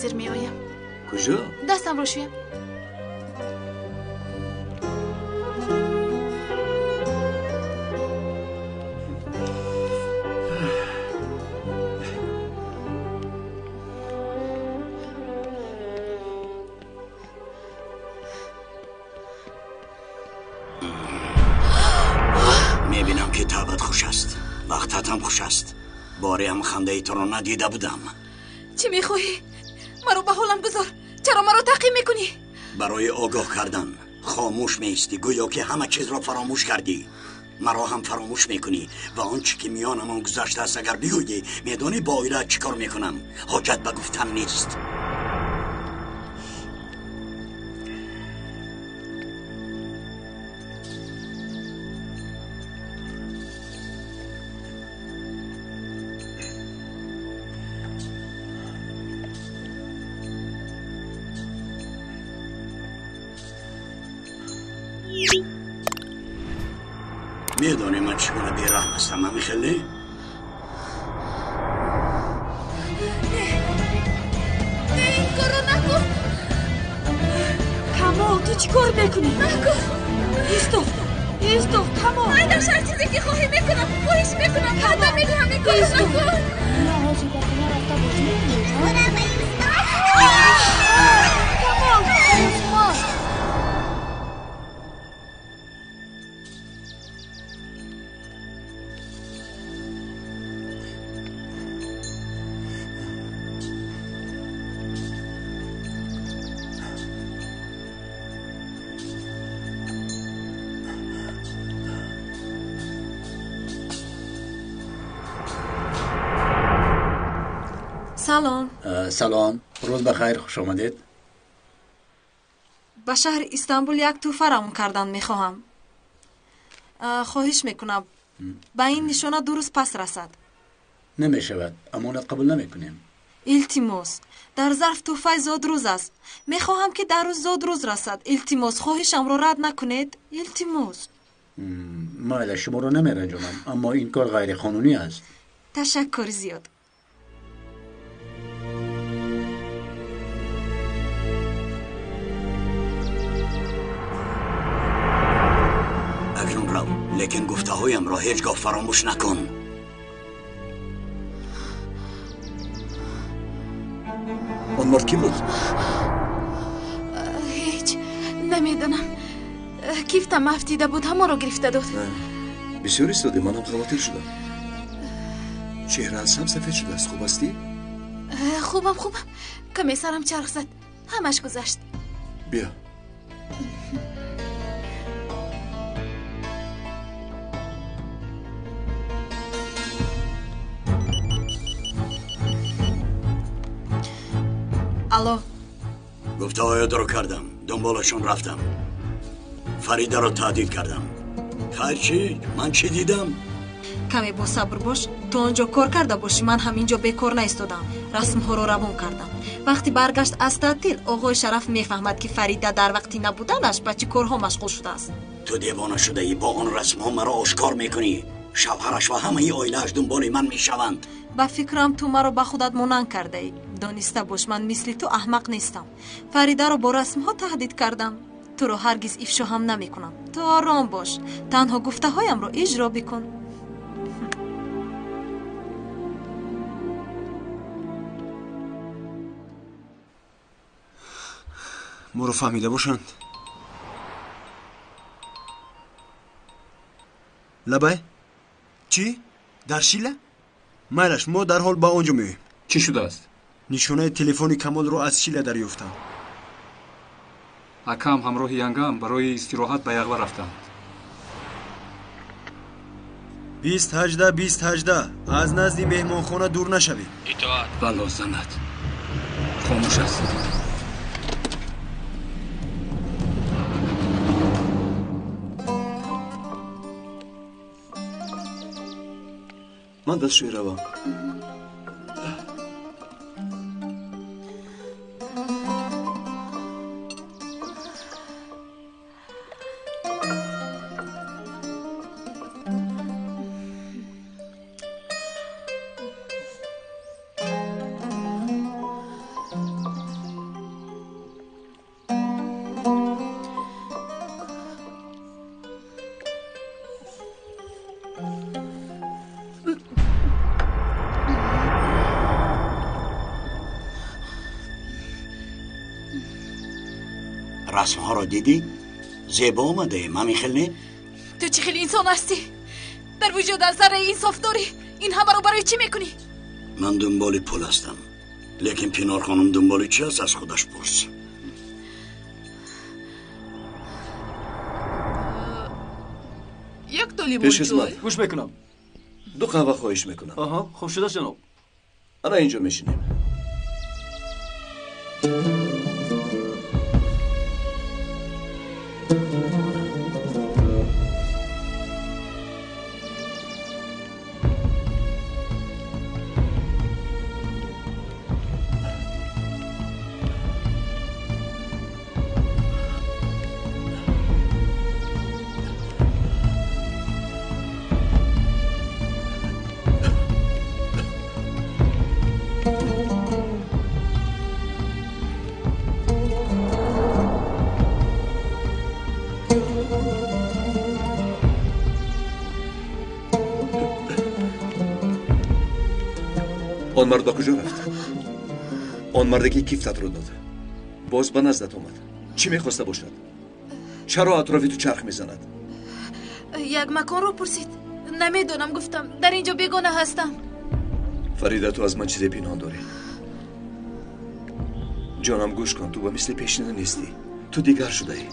حاضر می آیم. کجا؟ دستم رو شویم. میبینم که طبعت خوش است، وقتت هم خوش است. باری هم خنده ای تو رو ندیده بودم. چی میخواهی؟ مرا به حالم گذار. چرا مرا تعقیب میکنی؟ برای آگاه کردن خاموش میستی، گویا که همه چیز را فراموش کردی. مرا هم فراموش میکنی و آنچه که میانمان گذشته است اگر بگویی میدانی با ایره چیکار میکنم. حاجت به گفتن نیست. میدانی من چگونه بیرحم هستم امی خیلی؟ نه این کارو نکن. کمال تو چی کار میکنی؟ نکن. ایستوف کمال. من در هر چیزی که خواهی میکنم. خواهش میکنم قدم میدهم این کارو نکن. سلام. سلام، روز بخیر، خوش آمدید. به شهر استانبول یک توفه رام کردن میخواهم. خواهش میکنم به این نشانه درست پس رسد. نمیشود، امانت قبول نمیکنیم. التماس در ظرف توفه زاد روز است. میخواهم که در روز زاد روز رسد. التماس خواهشم را رد نکنید. التماس. من شما رو نمیرنجونم، اما این کار غیر قانونی است. تشکر زیاد. اکنون رو، لیکن گفته هایم را هیچگاه فراموش نکن. اون مرد کی بود؟ هیچ نمیدونم. کیفتم افتیده بود، همه رو گرفته داد. بسیار ایستادی، منم خواطر شدم. چهره از هم سفید شده است. خوب هستی؟ خوبم. کمی سرم چرخ زد، همش گذشت. بیا. الو. گفته هایت رو کردم، دنبالشون رفتم، فریده رو تهدید کردم. خیر چی؟ من چی دیدم؟ کمی با صبر باش. تو آنجا کار کرده باشی، من هم اینجا بیکار نایستادم. رسم ها رو روان کردم. وقتی برگشت از تعطیل آقای شرف میفهمد که فریده در وقتی نبودنش به چه کارها مشغول شده است. تو دیوانه شده ای، با آن رسم ها مرا آشکار میکنی. شوهرش و همه ای آیلهش دنبال من میشوند. با فکرم تو مرا به خودت مانند کرده ای. دانسته باش من مثل تو احمق نیستم. فریده رو با رسم ها تهدید کردم. تو رو هرگز افشا هم نمی کنم. تو آرام باش. تنها گفته هایم رو اجرا بکن. ما رو فهمیده باشند. لبه؟ چی؟ در شیله؟ مایلش ما در حال با آنجا میویم. چی شده است؟ نشانه تلفن کمال رو از شیله دریافتم. акам ҳамроҳи янгам барои истироҳат ба яғва рафтанд. 2018 از نزد مهمانخانه دور نشوی. итоат ва лозимат. خاموش است. من دستشوی روم. رسم ها را دیدی؟ زیبا آمده، مامی نه؟ تو چه خیلی انسان هستی؟ در وجود از ذره انصاف داری؟ این همه رو برای چی میکنی؟ من دنبال پول هستم، لیکن پینار خانم دنبال چی هست از خودش پرس. یک دو لیمون پیش جوی. اسمت گوش میکنم. 2 قهوه خواهش میکنم. آها خوب شده جناب. الان اینجا میشینیم. آن مرد با کجا رفت؟ آن مردی که کیفتت رو داد باز به نزدت آمد. چی میخواسته باشد؟ چرا اطرافی تو چرخ میزند؟ یک مکان رو پرسید. نمیدونم، گفتم در اینجا بیگانه هستم. فریده تو از من چیزی پنهان داری؟ جانم گوش کن، تو با مثل پیشینه نیستی، تو دیگر شده ای.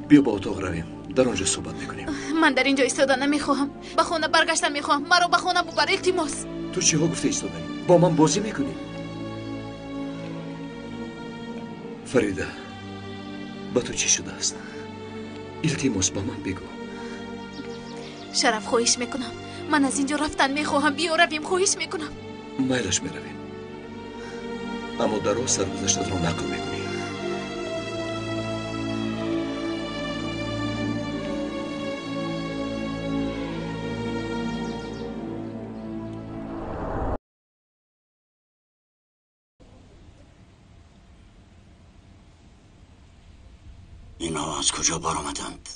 بیا با اتاق رویم، در آنجا صحبت میکنیم. من در اینجا ایستادن نمیخواهم. به خونه برگشتن میخواهم. مرا به خونه ببر التماس. تو چی ها گفته ایستاده ای؟ با من بازی میکنی؟ فریده با تو چی شده است؟ التماس با من بگو. شرف خواهش میکنم. من از اینجا رفتن میخواهم. بیا رویم، خواهش میکنم. مایلش میرویم، اما در راه سرگذشتت رو نقل میکنی. اینها از کجا بار آمدند؟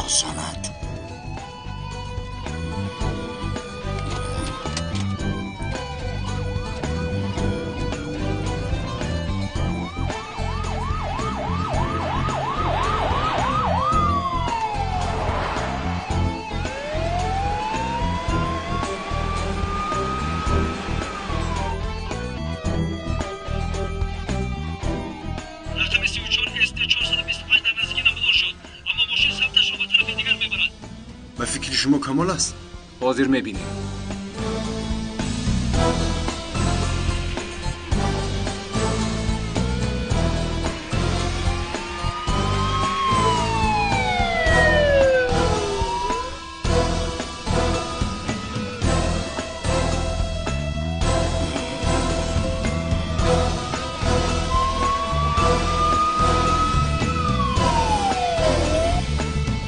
سند رقم 34 است 425 در نزدیکی نامدار شد، اما ماشین سمتش رو به طرف دیگر میبرد. و فکر شما کامل است. حاضر میبینیم.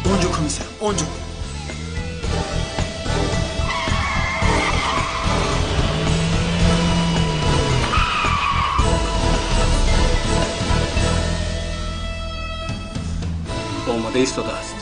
اونجا کمیسر، اونجا. آماده ایستاده است.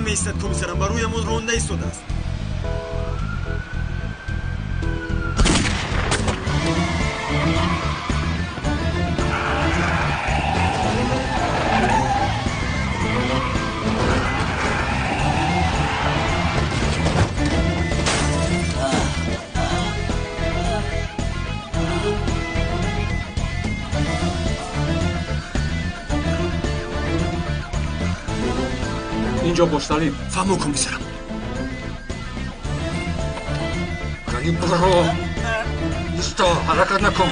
نمی‌ایستد کمیسرم و رویمون رونده ایستاده است. اینجا پشتالیم. فهمو کمیسرم. رقیب برو. ایستا، حرکت نکن.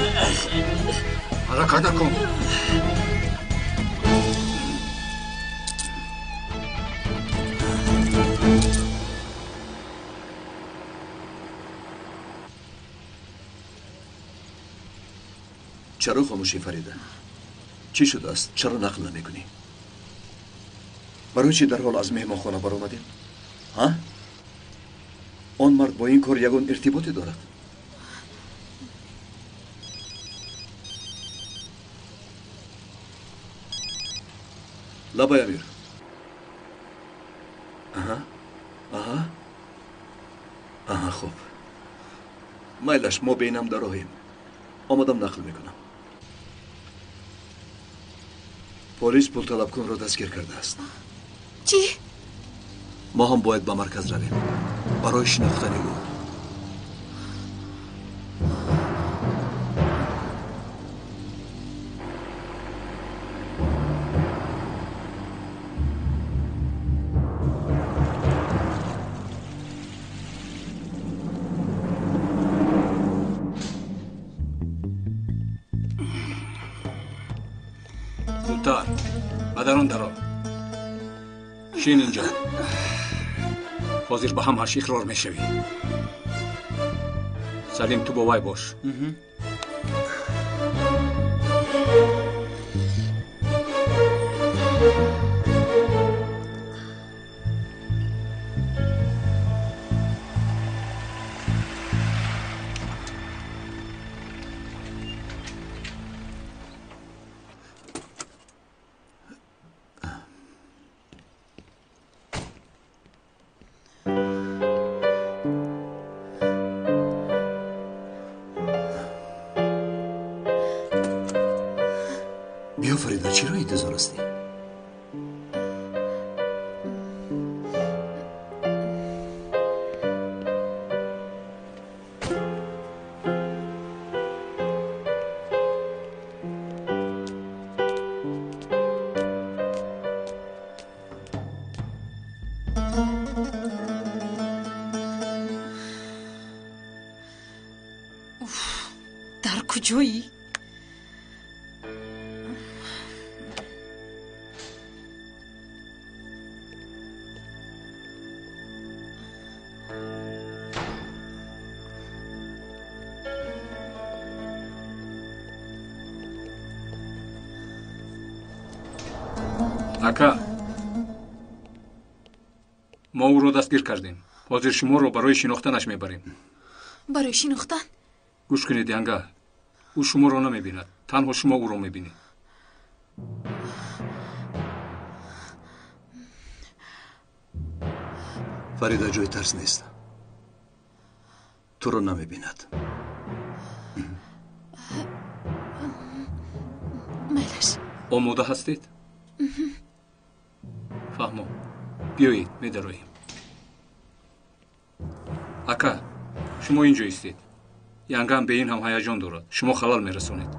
حرکت نکن. چرا خاموشی فریده؟ چی شده است؟ چرا نقل نمیکنی؟ برای چی در حال از مهمانخانه بر آمدیم؟ ها؟ آن مرد با این کار یگان ارتباطی دارد. لبای امیر. آها خوب. میلش ما بینم در راهیم. آمدم نقل میکنم. پلیس پول طلب کن را دستگیر کرده است. چی؟ ما هم باید به مرکز رویم برای شناختن او. زودتر بدران درا شین اینجا. حاضر به هم هرچی اقرار میشوی. سلیم تو با وای باش. بیا فریده، چرا انتظار هستی؟ در کجایی؟ ака мо ӯро дастгир кардем. ҳозир шуморо барои шинохтанаш мебарем. برای شناختن؟ гӯш кунед янга. ӯ шуморо намебинад. танҳо шумо ӯро мебинед. فریده جای ترس نیست. تو رو نمیبیند. میلش омода ҳастед? фаҳмо биёед медароем. ака шумо ин ҷо истед. янгам ба ин ҳам ҳаяҷон дорад. шумо халал мерасонед.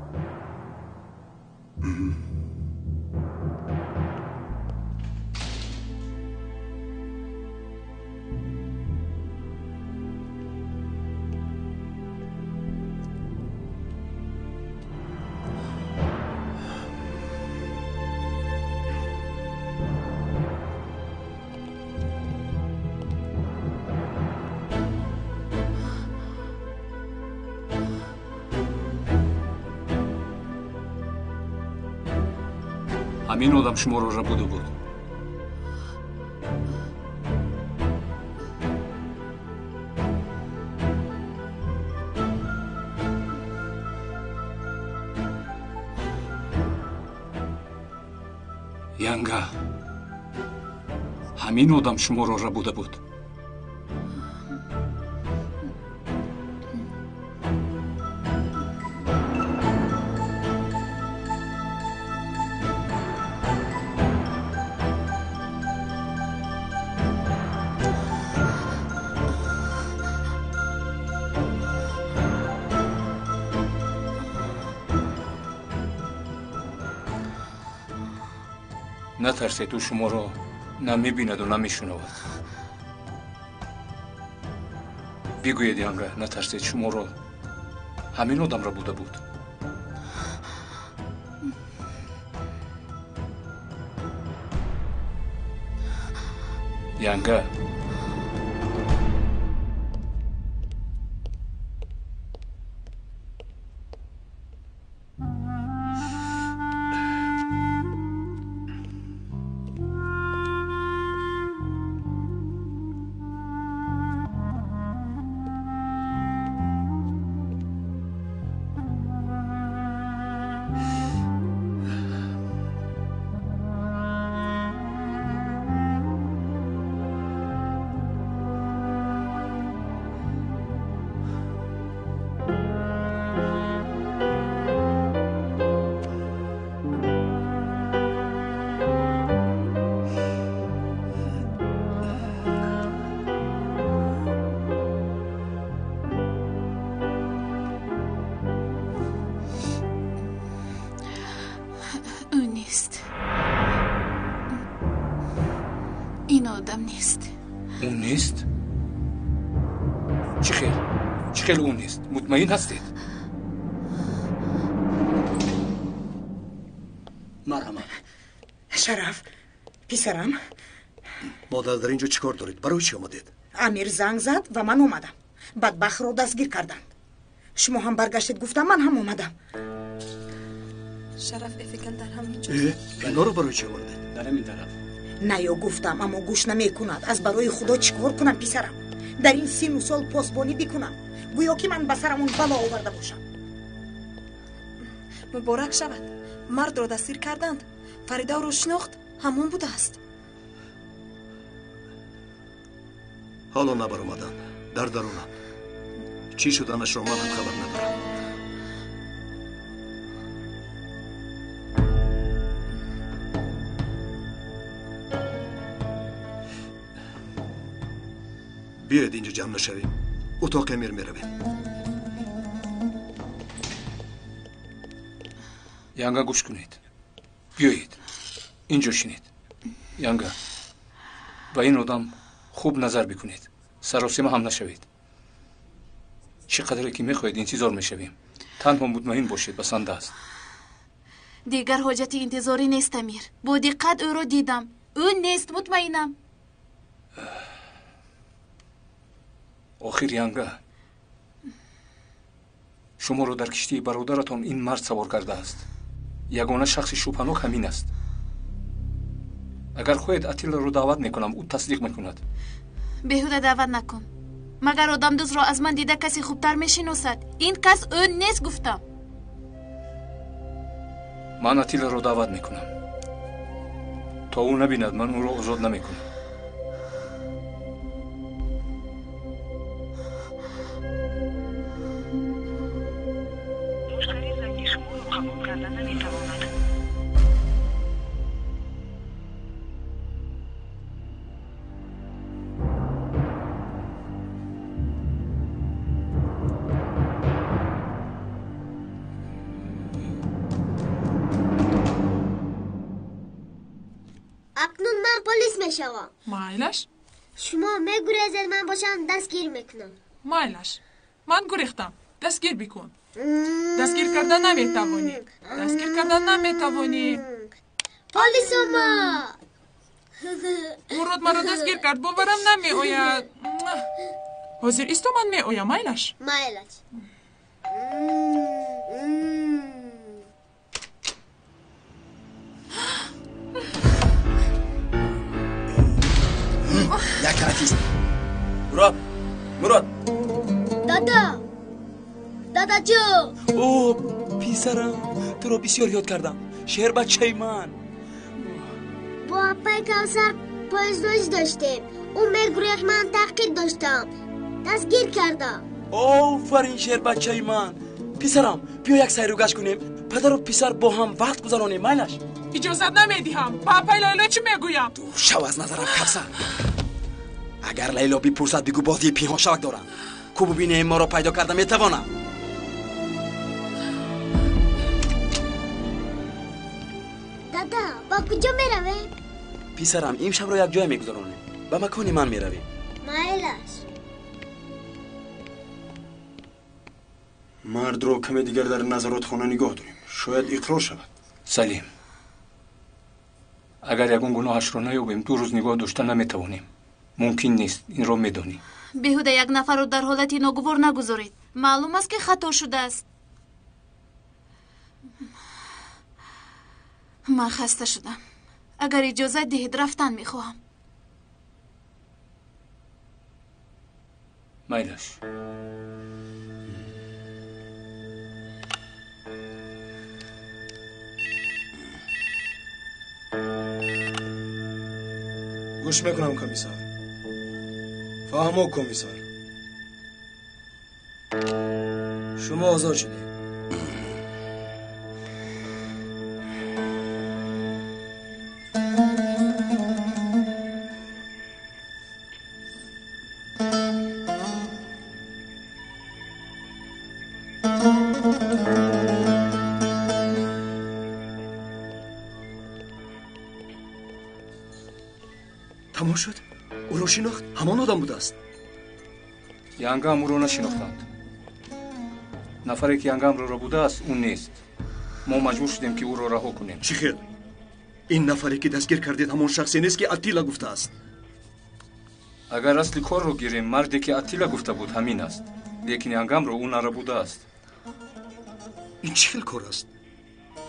ҳамин одам шуморо рабуда буд. янга ҳамин одам шуморо рабуда буд. نترسید، او شما را نمی‌بیند و نمی‌شنود. بگویید ینگه، نترسید، شما را همین آدم را بوده بود. ینگه این آدم نیست. اون نیست؟ چی خیلی اون نیست؟ مطمئن هستید؟ مرحبا. شرف پسرم، مادر در اینجا چیکار دارید؟ برای چی آمدید؟ امیر زنگ زد و من اومدم. بدبخت رو دستگیر کردند. شما هم برگشتید، گفتم من هم اومدم. شرف افکر در همینجا. اینا رو برای چی آوردید؟ در همین طرف. نه یا گفتم اما گوش نمیکند. از برای خدا چیکار کنم پسرم؟ در این سن و سال پاسبانی بکنم گویا که من به سرم اون بلا آورده باشم. مبارک شود، مرد را دستگیر کردند. فریده رو شناخت، همون بوده است. حالا نبر اومدن در درونم. چی شدنش رو من هم خبر ندارم. بیاید اینجا جمع نشویم. اتاق امیر میرویم. ینگه گوش کنید. بیایید اینجا شینید. ینگه و این آدم خوب نظر بکنید. سراسیمه هم نشوید. چقدر که میخواهید انتظار میشویم. تنها مطمئن باشید بسنده است. دیگر حاجت انتظاری نیست امیر. با دقت او را دیدم. او نیست، مطمئنم. آخر ینگه شما رو در کشتی برادرتان این مرد سوار کرده است. یگانه شخص شبهناک همین است. اگر خواهید اتیلا رو دعوت میکنم او تصدیق میکند. بهوده دعوت نکن. مگر آدم دوز را از من دیده کسی خوبتر میشناسد؟ این کس او نیست گفتم. من اتیلا رو دعوت میکنم. تا او نبیند من او رو آزاد نمیکنم. اکنون من پلیس میشوم. مایلش؟ شما میگریزید من باشم دستگیر میکنم. مایلش من گریختم. دستگیر بکن. دستگیر کردن نمیتوانی. دستگیر کردن نمیتوانی. پلیس ما مرد مرا دستگیر کرد. باورم نمی آید. حاضر ایستو من می آیم. مایلش یک عزیز. مراد دادا جو. او پیسرم تو رو بسیار یاد کردم. شهر بچه من. با اپای کوسر پایزداشت داشتیم. اون مگرویک من تحقیر داشتم. دستگیر کردم. آفرین شیر بچه من. پسرم بیا یک سیر و گشت کنیم. پدر و پسر با هم وقت گذرانیم. مایلش اجازت نمیدیم. پاپای لیلا چی میگویم؟ تو شو از نظرم کپسن. اگر لیلا بپرسد بگو بازی پنهان شوک دارم. کو ببینه ما را پیدا کرده میتوانم. دادا با کجا میروه؟ پسرم امشب را یک جای میگذرانیم. به مکان من میرویم. مایلش مرد رو کمی دیگر در نظرات خانه نگاه داریم. شاید اقرار شود. سلیم، اگر یگون گناهش رو نیابیم 2 روز نگاه داشتن نمیتوانیم. ممکن نیست، این رو میدانی. بهوده یک نفر رو در حالتی ناگوار نگذارید. معلوم است که خطا شده است. من خسته شدم. اگر اجازه دهید رفتن میخواهم. مایلش. گوش میکنم کمیسر. فهمو کمیسر. شما آزاد شدید. تمام شد؟ او را شناخت؟ همان آدم بوده است. ینگم او را نشناختند. نفری که ینگم را بوده است اون نیست. ما مجبور شدیم که او را رها کنیم. چی خیر؟ این نفری که دستگیر کردید همان شخصی نیست که اتیلا گفته است. اگر اصل کار رو گیریم مردی که اتیلا گفته بود همین است. لیکن ینگم را اون نربوده است. این چه خیل کار است؟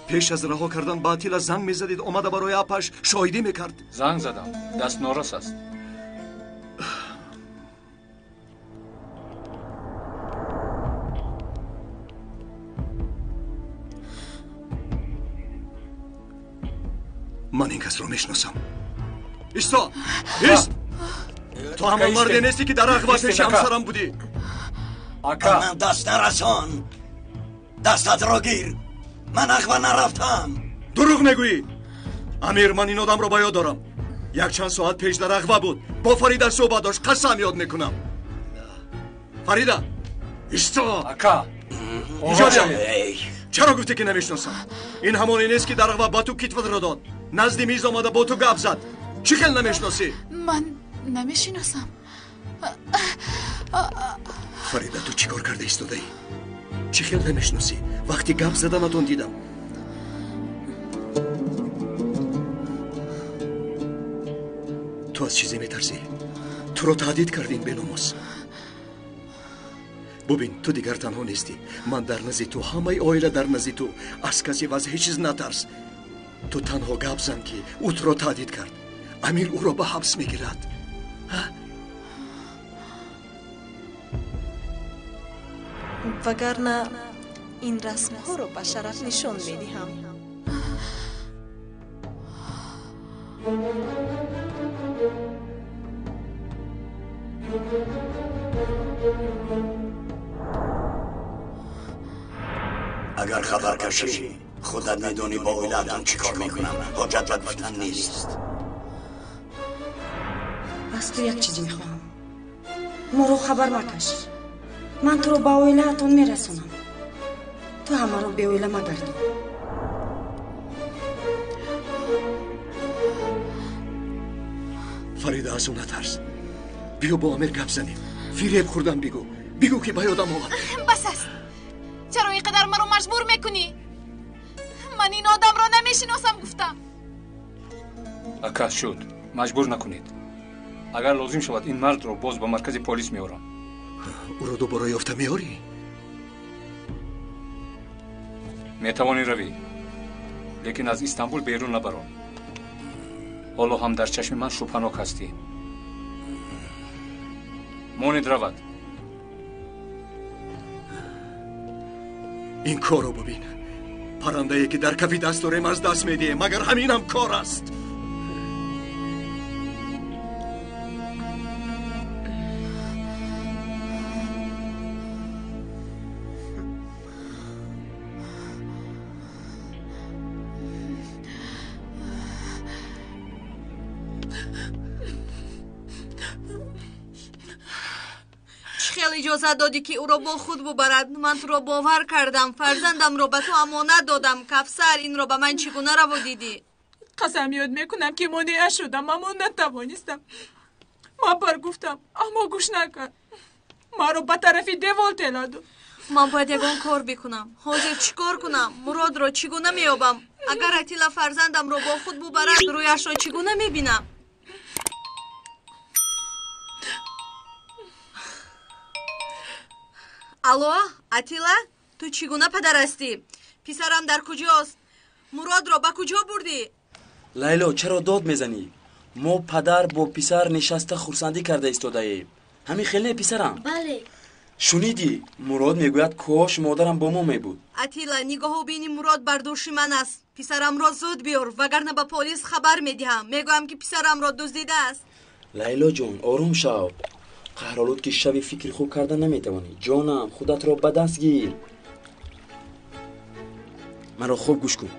پیش از رها کردن با اتیلا زنگ میزدید آمده برای اپش شاهدی میکرد. زنگ زدم. دست نارس است. من این کس رو میشناسم. ایستا! ایست! تو همان مردی نیستی که در اخوه پیش همسرم بودی. اکا من دست نرسان. دستت را گیر. من اخوه نرفتم. دروغ میگویی. امیر، من این آدم رو با یاد دارم. یک چند ساعت پیش در اخوه بود. با فریده صحبت داشت. قسم یاد میکنم. فریده! ایستا! اکا! اینجا بیایی. چرا گفتی که نمیشناسم؟ این همانی نیست که در اخوه با تو کتفت را داد. نزد میز آمده با تو گپ زد. چی خیل نمیشناسی؟ من نمیشناسم. فریده تو چی کار کرده ایستاده ای؟ چی خیل نمیشناسی؟ وقتی گپ زدنتون دیدم. تو از چیزی میترسی؟ تو رو تهدید کردیم بیناموس. ببین تو دیگر تنها نیستی. من در نزد تو، همه عائله در نزد تو. از کسی و از هیچ چیز نترس. تو تنها گپ زن که او تو رو تهدید کرد. امیر او را به حبس میگیرد. وگرنه این رسم ها رو به شرف نشان میدیم. اگر خبر کشی خودت میدونی با اولادم چی کار میکنم. حاجت به گفتن نیست. از تو یک چیزی میخوام. ما رو خبر مکش. من تو رو با اویله‌تون میرسونم. تو همه رو به اویله مگردون. فریده از اون نترس. بیا با امیر گپ زنیم. فریب خوردم بگو که با یادم آمد. بس است. چرا اینقدر مرا مجبور میکنی؟ من این آدم را نمیشناسم گفتم. اکا شد. مجبور نکنید. اگر لازم شود این مرد رو باز به مرکز پلیس میارم. او رو دوباره یافته میاری؟ میتوانی روی. لیکن از استانبول بیرون نبران. حالا هم در چشم من شبهناک هستی. مانید رود. این کار رو ببین. پرنده‌ای که در کفی دست داریم از دست میدیم. مگر همین هم کار است؟ خیلی اجازه دادی که او را با خود ببرد؟ من تو را باور کردم، فرزندم را به تو امانت دادم. کفسر این را به من چگونه روا دیدی؟ قسم یاد میکنم که مانع شدم، اما نتوانستم. من برگفتم اما گوش نکرد، ما را به طرف دیوار تلاد. من باید یگان کار بکنم. حاضر چیکار کنم؟ مراد را چگونه میابم؟ اگر اتیلا فرزندم را با خود ببرد رویش را چگونه میبینم؟ الو اتیلا، تو چگونه پدر هستی؟ پسرم در کجاست؟ مراد را به کجا بردی؟ لیلا چرا داد میزنی؟ ما پدر با پسر نشسته خورسندی کرده ایستاده ایم. همین خیلی پسرم. بله. شنیدی؟ مراد میگوید کاش مادرم با ما میبود. اتیلا نگاه بینی، مراد برداشت من است. پسرم را زود بیار وگرنه به پلیس خبر میدهم. میگویم که پسرم را دزدیده است. لیلا جان آروم شو. قهرالود که شب فکر خوب کردن نمیتوانی. جانم خودت را به دست گیر. مرا خوب گوش کن.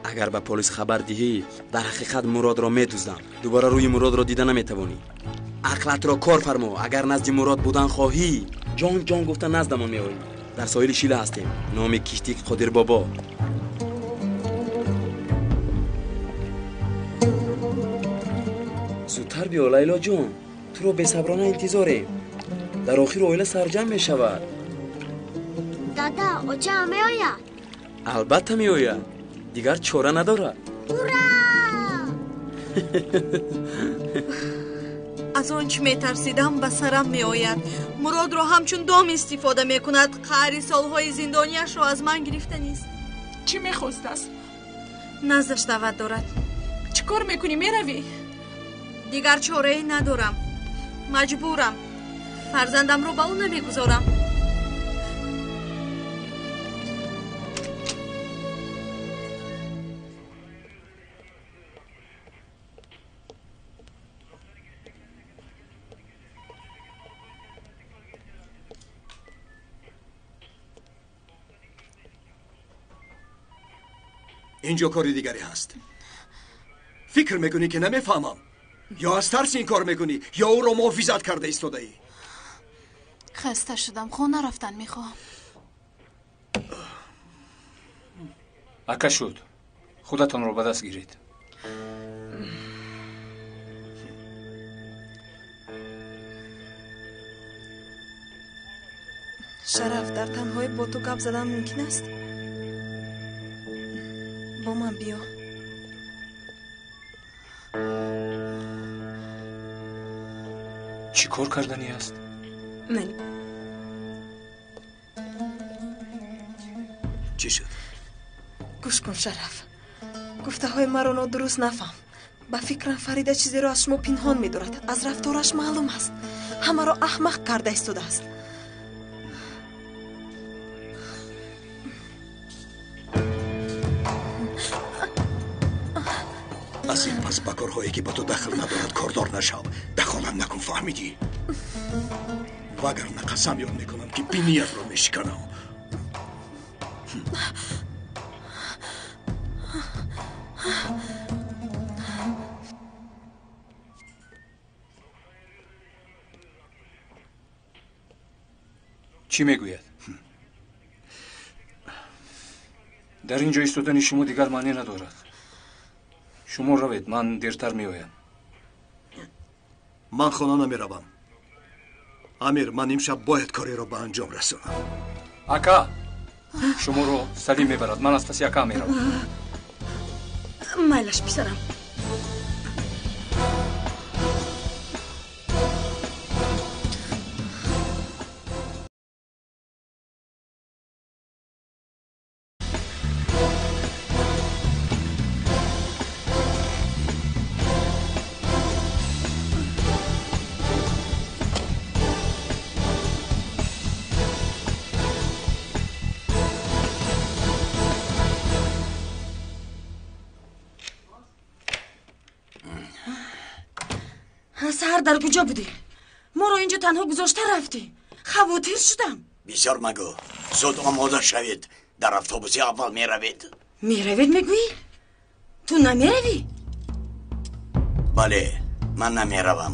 اگر به پلیس خبر دهی در حقیقت مراد را میدزدم. دوباره روی مراد را دیده نمیتوانی. عقلت را کار فرما. اگر نزد مراد بودن خواهی جان گفتن نزدمان میآیی. در ساحل شیله هستیم. نام کشتی قادر بابا. زودتر بیا لیلا جان، تو رو بی‌صبرانه انتظاریم. در آخر اویله سرجم می شود. دادا اوچه می آید؟ البته می آید، دیگر چاره ندارد. از آنچه می ترسیدم به سرم می آید. مراد را همچون دام استفاده می کند. قهر سالهای زندانیش را از من گرفته نیست. چی می خواست است؟ نزدش دعوت دارد. چی کار میکنی؟ می روی؟ دیگر چاره ای ندارم، مجبورم. فرزندم رو به اون نمیگذارم. اینجا کاری دیگری هست. فکر میکنی که نمیفهمم؟ یا از ترس این کار میکنی یا او را محافظت کرده ایستاده ای؟ خسته شدم، خونه رفتن میخوام. اکا شد، خودتان رو به دست گیرید. شرف، در تنهایی با تو گپ زدن ممکن است؟ با من بیا. چی کار کردنی است؟ من چی شد؟ گوش کن شرف، گفته های مرا درست نفهم. با فکرم فریده چیزی را از شما پنهان می‌دارد. از رفتارش معلوم است همه را احمق کرده ایستاده است. از این پس با کارهایی که با تو دخل ندارد کاردار نشو. دخالت نکن، فهمیدی؟ وگرنه قسم یاد میکنم که بینیت رو میشکنم. چی میگوید؟ در اینجا ایستادن شما دیگر معنی ندارد. شما روید، من دیرتر میآیم. من خانه نمیروم. امیر، من امشب باید کاری را به انجام رسانم. اکا، شما رو سلیم میبرد. من از پس اکا میروم. مایلش پسرم. سهر در کجا بودی؟ ما رو اینجا تنها گذاشته رفتی. خواطر شدم. بسیار مگو. زود آماده شوید. در اتوبوس اول می روید. می روید میگویی؟ تو نمی روی؟ بله، من نمی روم.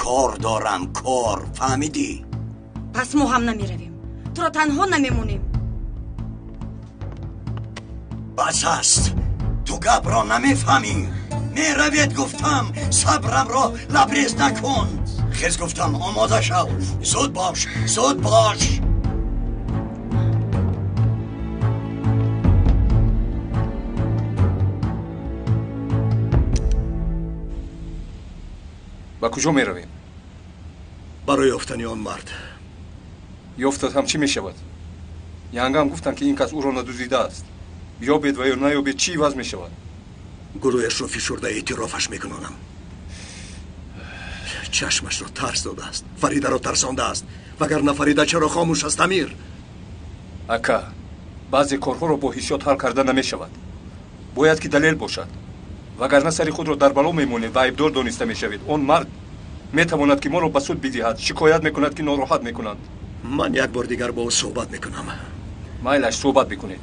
کار دارم، کار. فهمیدی؟ پس ما هم نمیرویم، تو را تنها نمیمونیم. بس است، تو گپ را نمیفهمی. میروید گفتم، صبرم را لبریز نکن. خیز گفتم آماده شو، زود باش، زود باش. با کجا می رویم؟ برای یافتن آن مرد. یافتد هم چی می شود؟ ینگه هم گفتن که این کس او را ندزدیده است. بیابید و یا نیابید چی وضع می شود؟ گروهش را فشرده اعترافش میکنم. چشمش را ترس داده است، فریده را ترسانده است. وگرنه فریده چرا خاموش است امیر؟ اکا بعضی کارها را با حسیات حل کرده نمی شود. باید که دلیل باشد. وگرنه سری خود را در بلا میمونید و عیبدار دانسته میشوید. آن مرد میتواند که ما را به سود بدهد، شکایت میکند که ناراحت میکنند. من یک بار دیگر با او صحبت میکنم. مایلش صحبت بکنید.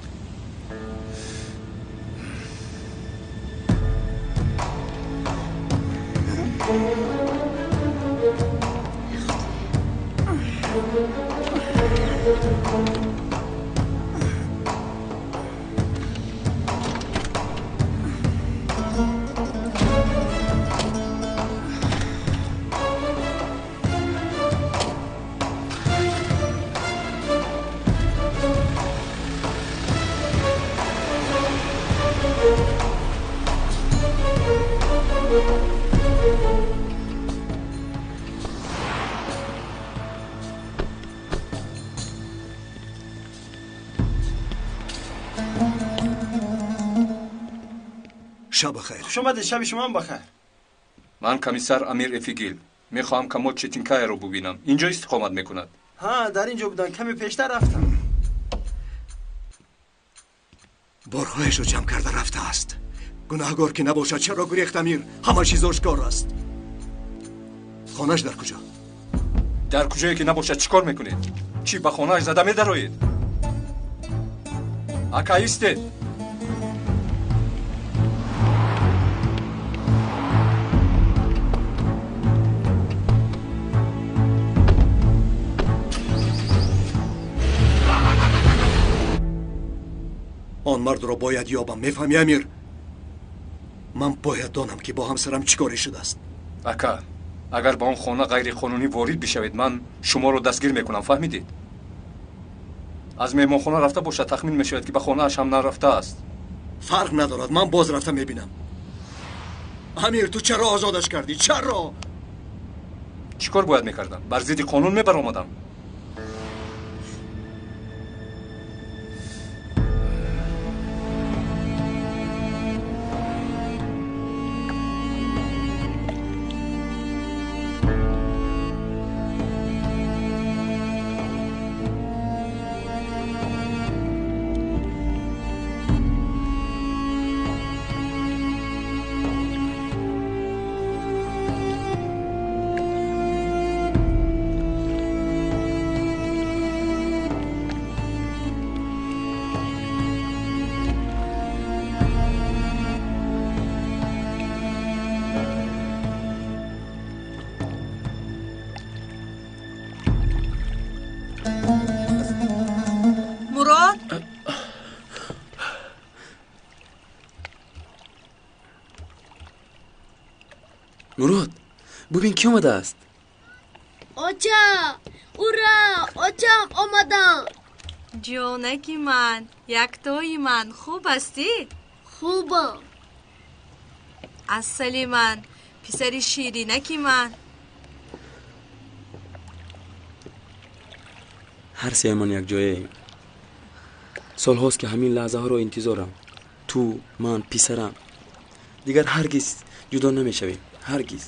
شب بخیر. خوش آمدید. شب شما هم بخیر. من کمیسر امیر افیگیل میخواهم کمال چتینکای رو ببینم. اینجا استقامت میکند. ها، در اینجا بودن. کمی پیشتر رفتم. بارهایش رو جمع کرده رفته است. گناهگار که نباشد چرا گریخت امیر؟ همه چیز آشکار است. خانهش در کجا؟ در کجایی که نباشد چیکار میکنید؟ چی به خانهش زده میدروید؟ اکا ایستید. آن مرد را باید یابم. میفهمی امیر؟ من باید دانم که با همسرم چیکاری شده است. اکا اگر با اون خانه غیر قانونی وارد بشوید من شما رو دستگیر میکنم. فهمیدید؟ از مهمانخانه رفته باشد تخمین میشود که به خانه اش هم نرفته است. فرق ندارد، من باز رفته میبینم. امیر تو چرا آزادش کردی؟ چرا؟ چیکار باید میکردم؟ بر ضد قانون میبرآمدم. مراد ببین کی اومده است. آچا اورا آچام آمدم. جونکی من، یکتایی من، خوب هستی؟ خوبم. اصلی من، پسری شیرینکی من. هر سیمان یک جایه. سال هاست که همین لحظه ها رو انتظارم. تو، من، پسرم دیگر هرگز جدا نمی شویم. هرگز.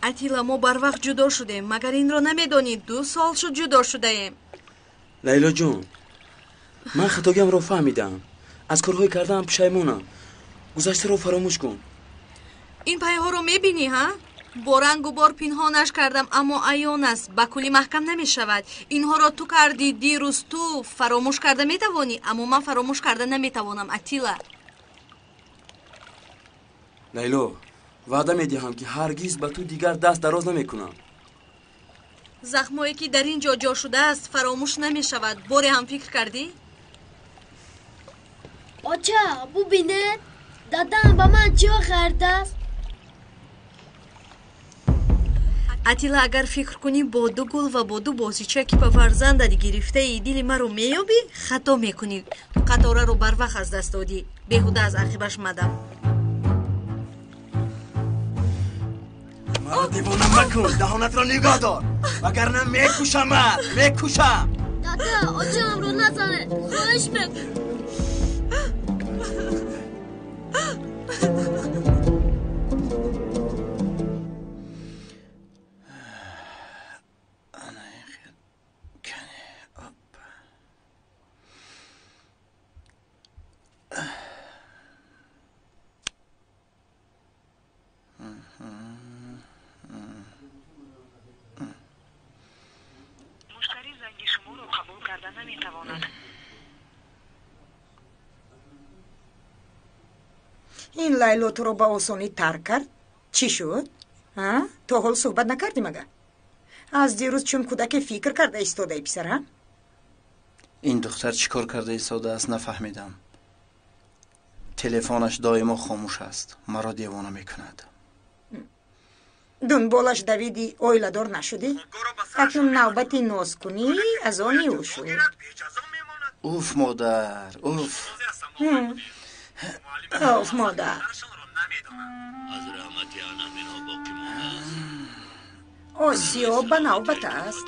اتیلا ما بر وقت جدا شدیم. مگر این رو نمیدونید 2 سال شد جدا شده ایم. لیلا جون من خطاگیم رو فهمیدم. از کارهای کردم پشیمونم. گذشته رو فراموش کن. این پایه ها رو میبینی ها؟ با رنگ و بار پنهانش کردم اما عیان است. با کلی محکم نمی شود. اینها را تو کردی دیروز. تو فراموش کرده میتوانی اما من فراموش کرده نمیتوانم. اتیلا لیلا وعده میدهم که هرگز به تو دیگر دست دراز نمیکنم. زخمایی که در اینجا جا شده است فراموش نمی شود. باری هم فکر کردی؟ آچه ببینه دادم با من چی خرده است؟ اتیلا اگر فکر کنی با دو گل و با دو بازیچه که به فرزندت گرفته ای دل ما رو میابی خطا میکنی. قطاره رو بر وقت از دست دادی. بیهوده از عقیبش مدم. مرا دیوانه مکن. دهانت را نگاه دار وگرنه میکشمت. میکشم. دادا آچه هم رو نزنه. خواهش بکن. مشتری زنگ شما رو قبول کردن نمیتواند. این لیلا تو رو با آسانی ترک کرد؟ چی شد؟ تا حال صحبت نکردی مگه؟ از دیروز چون کودک فکر کرده ایستاده ای پسرم؟ این دختر چیکار کرده ایستاده است نفهمیدم. تلفنش دائما خاموش است. مرا دیوانه میکند. دنبالش دویدی اویلدار نشدی؟ اکنون نوبتی ناز کنی از آنی او شد. اوف مادر اوف. اوف مادر. آسیا به نوبت است.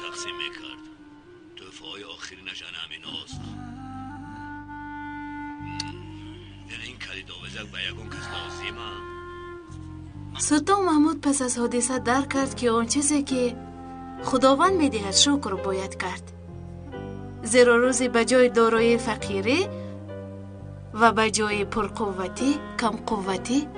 سلطان محمود پس از حادثه درک کرد که آن چیزی که خداوند میدهد شکر باید کرد. زیرا روزی به جای دارایی فقیری و به جای پرقوتی کم قوتی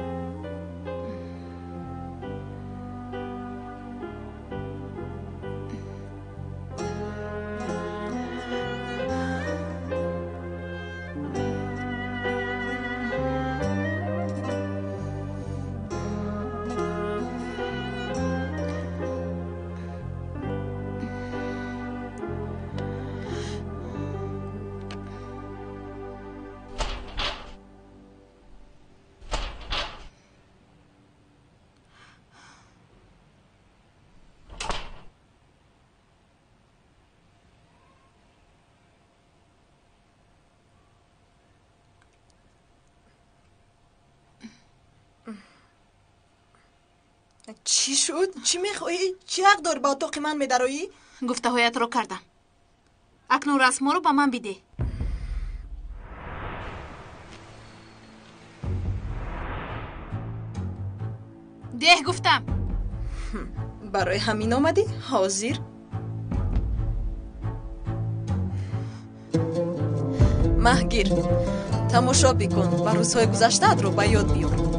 چی شد؟ چی میخوایی؟ چی حق داری با اتاق من میدرایی؟ گفته هایت رو کردم. اکنون رسما رو به من بیده. ده گفتم. برای همین آمدی؟ حاضر؟ مهگیر تماشا بکن و روزهای گذشته رو به یاد بیار.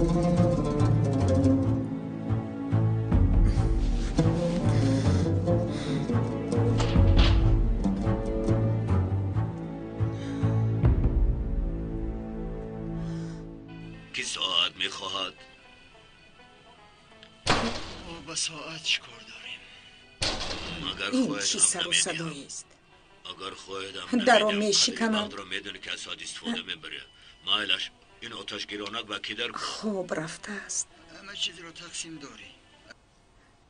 کی ساعت میخواهد؟ با ساعت چی کار داریم؟ این چی سر و صدایی است؟ اگر خواهدم در رو میشکنم. را میدونی که از ساعت استفاده میبره. مایلش این آتش گیرانک و کدر کن. خوب رفته است. همه چیز رو تقسیم داری.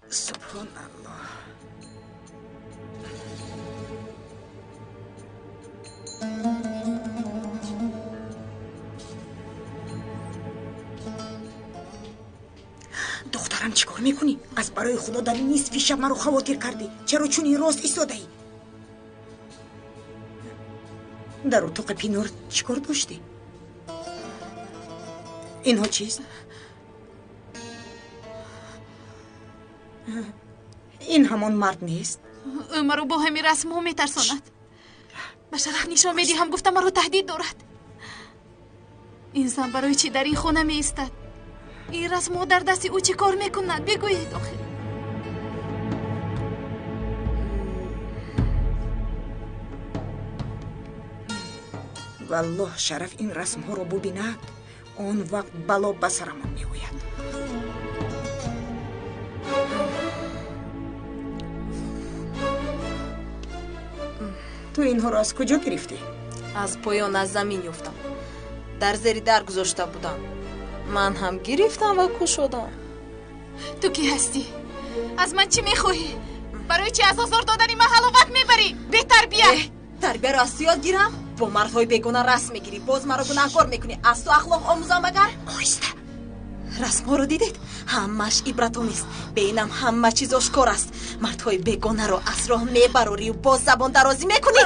سبحان الله. دخترم چیکار میکنی؟ از برای خدا در این نصف شب مرا خواطر کردی. چرا چون این راست ایستاده ای؟ در اتاق پینور چیکار داشتی؟ اینها چیست؟ این همان مرد نیست؟ مرا با همین رسم ها میترساند. به شرف نشان میدی هم گفتم مرا تهدید دارد. این زن برای چی در این خانه می ایستد؟ این رسم ها در دست او چی کار میکند؟ بگویید آخر. والله شرف این رسم ها رو ببیند اون وقت بلا به سرمان میآید. تو اینها را از کجا گرفتی؟ از پایان از زمین یافتم. در زیر در گذاشته بودم. من هم گرفتم و کشیدم. تو کی هستی؟ از من چی میخواهی؟ برای چی از آزار دادنی من حلاوت میبری؟ بهتر بیا. تربیه را از یاد گیرم. با مردهای بیگناه رسم میگیری، باز مرا گناهکار میکنی. از تو اخلاق آموزم مگر؟ آیسته. رسم ها رو دیدید؟ همش عبرت‌آمیز. به اینم همه چیز آشکار است. مردهای بیگناه رو از راه میبری و باز زبان درازی میکنی.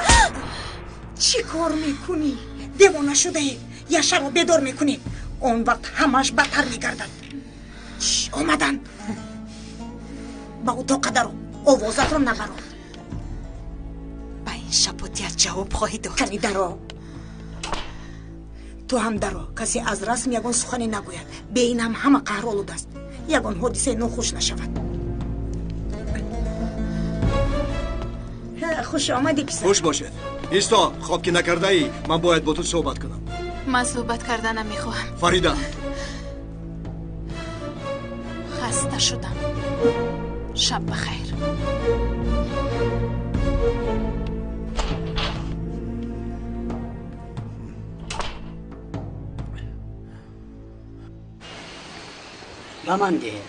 چی کار میکنی؟ دیوانه شده ای یا شب رو بیدار میکنی؟ اون وقت همش بدتر میگردد. آمدن با اتاق درو آوازت رو نبرو. با این شباتیت جواب خواهی داد. کنی درو. تو هم درو. کسی از رسم یگان سخنی نگوید. به این هم همه قهر آلوده است. یگان حادثه ناخوش نشود. خوش آمدی پسر. خوش باشد. ایستا، خواب که نکرده ای. من باید با تو صحبت کنم. من صحبت کردن نمیخواهم. فریده، خسته شدم. شب بخیر. من ده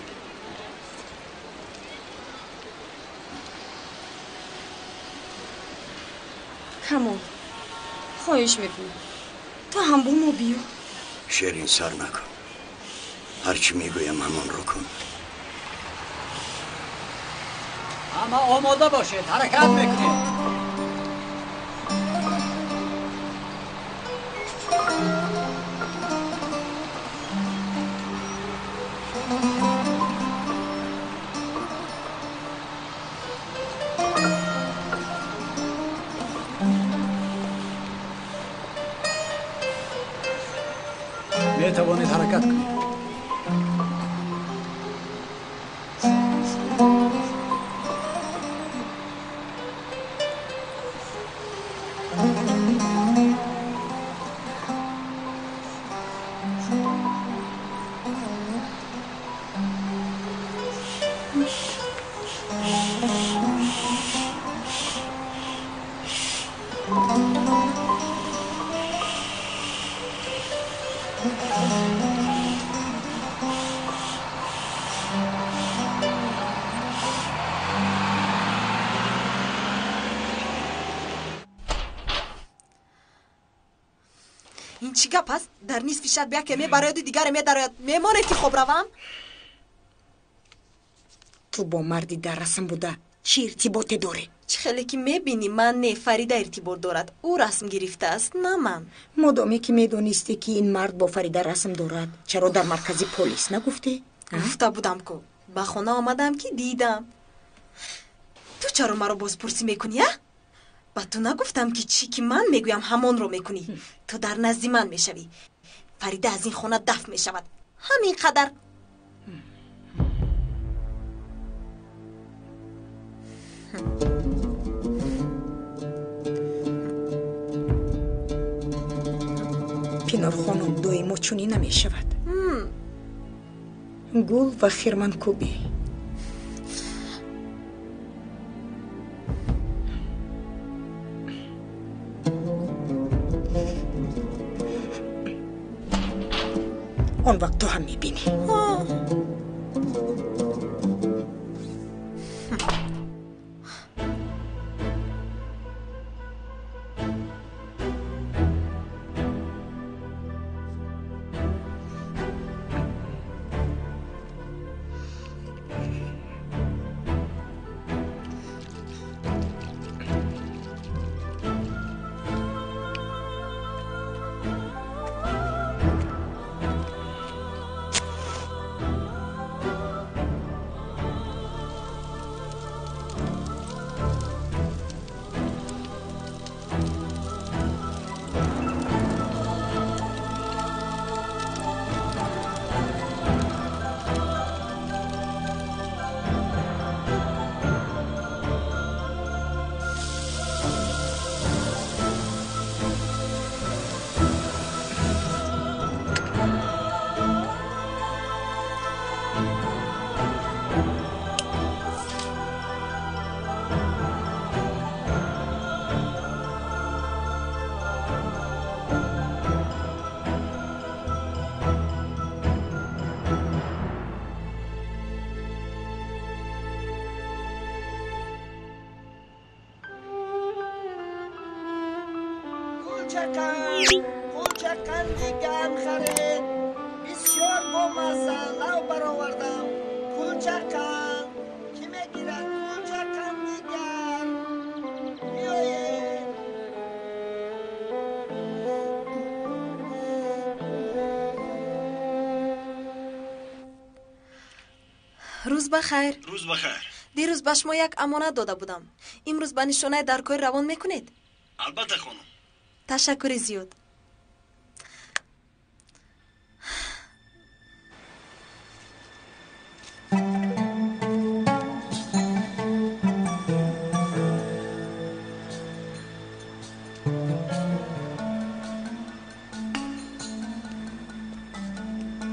کمال خواهش میکنم تو هم با ما بیا. شیرین سر نکن. هرچی میگویم همان رو کن. اما آماده باشید، حرکت میکنید. میتوانید حرکت کنید. این چی گپ است؟ در نصف شب بیا که میبراید و دیگر میدراید. میمانه که خوب روم؟ تو با مردی در رسم بوده چی ارتباطی داره؟ چه خیلی که میبینی من نه، فریده ارتباط دارد. او رسم گرفته است نه من. مادامی که میدونستی که این مرد با فریده رسم دارد چرا در مرکزی پلیس نگفتی؟ گفته بودم که به خانه آمدم که دیدم. تو چرا مرا باز پرسی میکنی؟ با تو نگفتم که چی که من میگویم همان رو میکنی. تو در نزد من میشوی. فریده از این خانه دفع میشود. همین قدر. پینار خانم دویمو چونی نمیشود. گل و خیرمن کوبی. اون وقت تو هم میبینی. قولچقندی گرم خرید بسیار با مزه لو برآوردم. قولچقند کی میگیرد؟ قولچقندی گرم بیایید. روز بخیر. روز بخیر. دیروز به شما یک امانت داده بودم. امروز به نشانه درکاری روان میکنید؟ البته خانم. تشکر زیاد.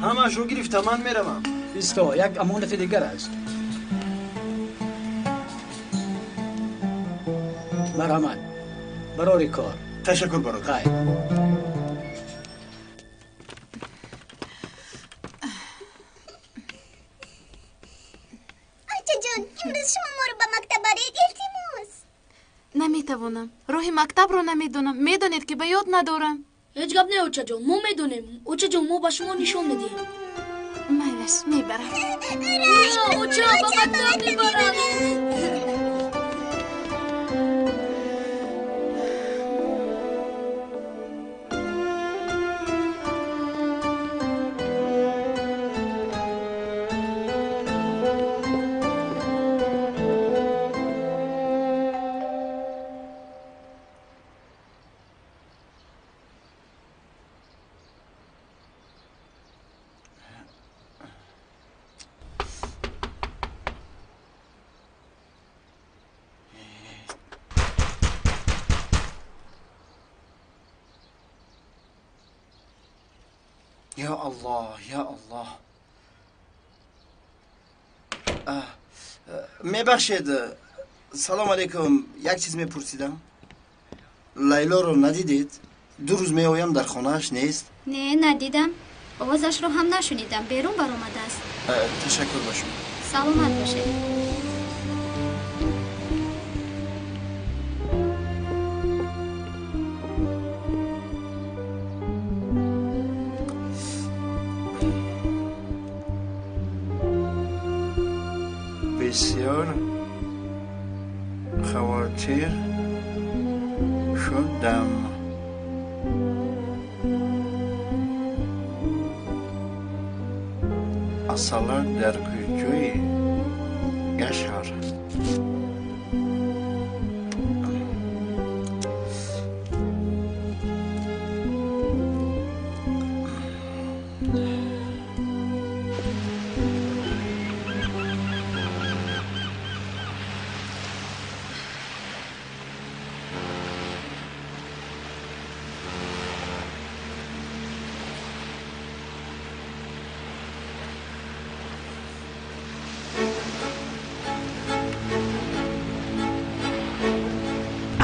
همش رو گرفتم، من میروم. ایستا، یک امانت دیگر است. مرحمت برای کار. تشکر برادر. خیر. آیچه جان، امروز شما ما رو به مکتب برید التماس. نمیتوانم. راه مکتب رو نمیدونم. میدونید که به یاد ندارم. هیچ گپ نه اوچه جان، ما میدونیم. اوچه جان ما به شما نشان میدیم. میلش میبرم. اوچه با مکتب میبرم. یا الله یا الله. میبخشید، سلام علیکم. یک چیز میپرسیدم. لیلا رو ندیدید؟ 2 روز میآیم در خانهش نیست. نه ندیدم. آوازش رو هم نشنیدم. بیرون برآمده است. تشکر با شما. سلامت باشید. بسیار خواطر شدم. اصلا در کجای گشار؟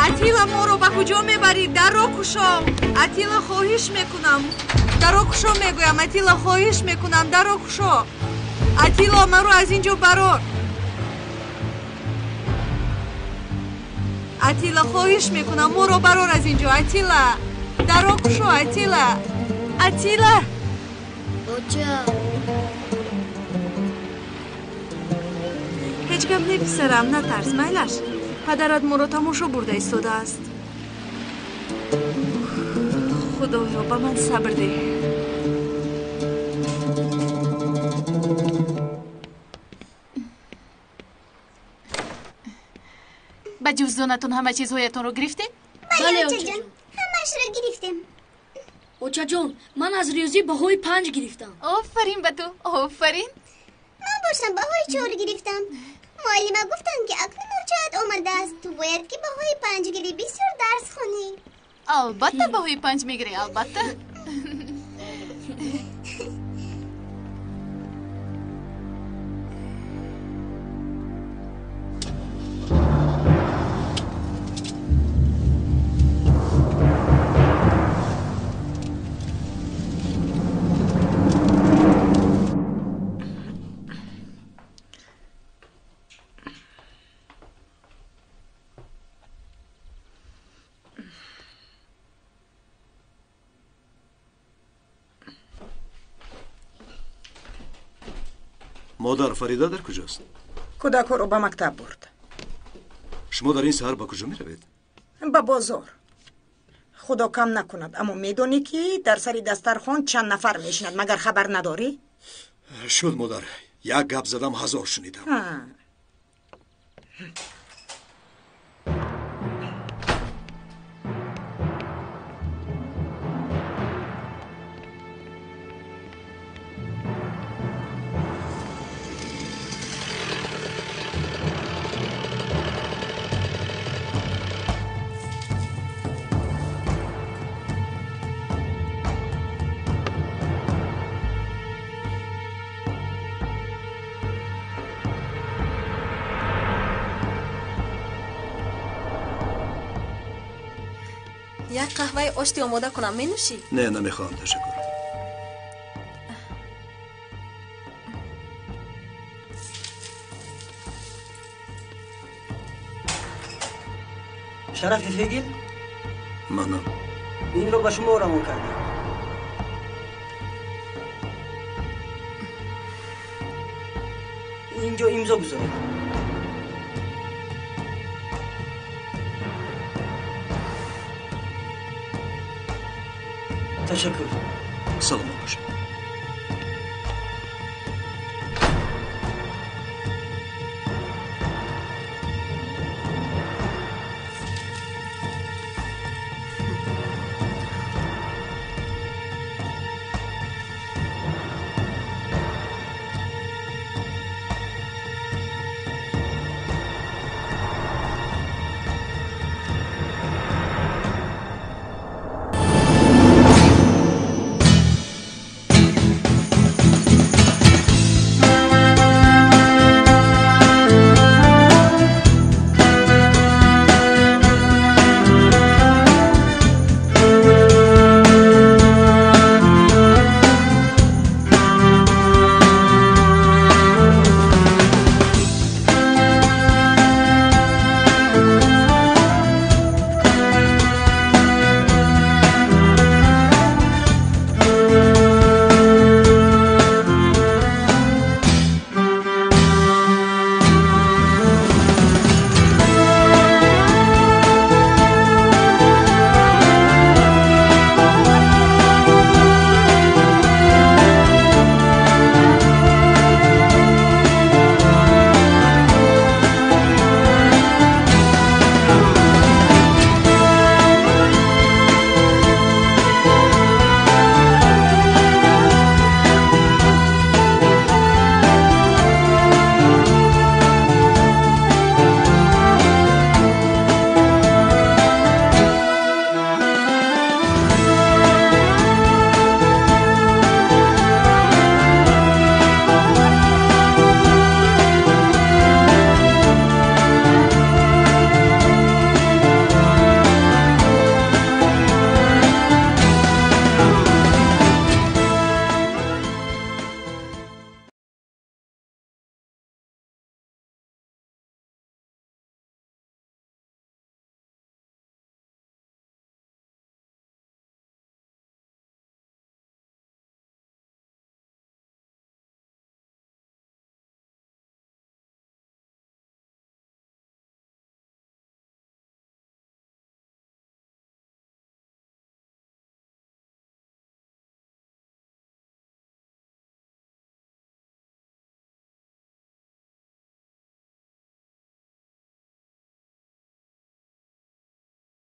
اتیلا ما رو به کجا میبرید؟ در رو کشم. اتیلا خواهش میکنم. در رو کشم میگویم. اتیلا خواهش میکنم. در رو کشم. اتیلا ما رو از اینجا برار. اتیلا خواهش میکنم ما رو برار از اینجا. اتیلا در رو کشم. اتیلا اتیلا. اوچه هیچ گپ نه پسرم، نترس. میلش پدرت ما رو تماشا برده ایستاده است. خدایا به من صبر ده. به جزدانتون همه چیزهایتون رو گرفتیم؟ بله اوچه جان، همش رو گرفتیم. اوچه جان، من از ریاضی بهای 5 گرفتم. آفرین به تو. آفرین. من باشم بهای 4 گرفتم. معلمه گفتن که اکنون اوچهت آمده است. تو باید که بهای 5 گیری. بسیار درس خونی. البته بهای 5 میگیری. البته. مادر فریده در کجاست؟ کودک رو به مکتب برد. شما در این سحر با کجا می روید؟ به بازار. خدا کم نکند، اما میدونی که در سری دسترخوان چند نفر میشند مگر خبر نداری؟ شد مادر، یک گپ زدم 1000 شنیدم. یک قهوه آشتی آماده کنم می نوشی؟ نه نمیخوام، تشکر. شرف فیگل؟ منم. این رو به شما رمون کردم. اینجا امضا بذارید. تشکر. سلام باشه.